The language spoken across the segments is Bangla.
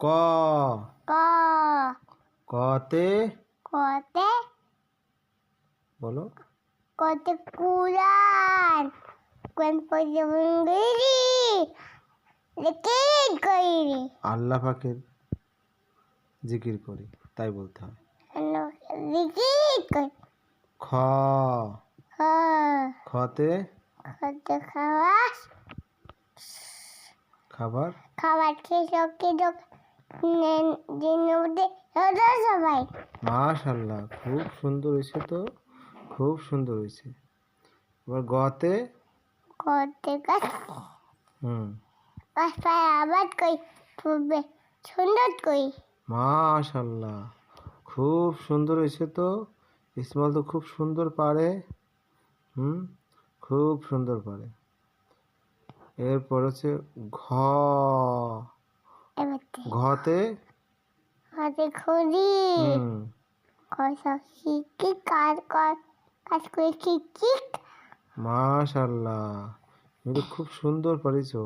ক ক কতে কতে বলো কতে কুরআন কোন পয়গম্বরি জিকির করি আল্লাহ পাকের জিকির করি তাই বলতে হয়। জিকির করি খ খ খতে কতে খাওয়া খাবার খাবার খেয়ে সবকে দিনের মধ্যে সবাই মাশাআল্লাহ খুব সুন্দর হয়েছে তো, খুব সুন্দর হয়েছে। এবার গতে করতে হুম গাছপালা আবাদ করি খুবই সুন্দর করি মাশাআল্লাহ খুব সুন্দর হয়েছে তো। ইসমাইল তো খুব সুন্দর পারে। খুব সুন্দর পারে। এরপর হচ্ছে ঘ এবার ঘতে হাতে খুঁজি হুম কষা শিখি কাজ কাজ করে শিখি মাশাআল্লাহ তুমি তো খুব সুন্দর পারিছো।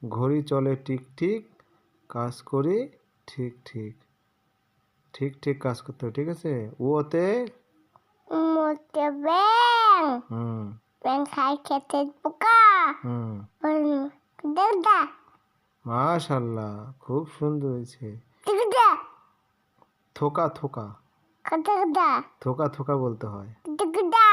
ঘড়ি চলে টিক টিক, কাজ করি ঠিক ঠিক। ঠিক ঠিক কাজ করতে হবে, ঠিক আছে। ওতে মোটে ব্যাং হুম ব্যাং খাই খেতে পোকা হুম দেবদা মাশাআল্লাহ খুব সুন্দর হয়েছে। দেবদা থোকা থোকা দেবদা থোকা থোকা বলতে হয়। দেবদা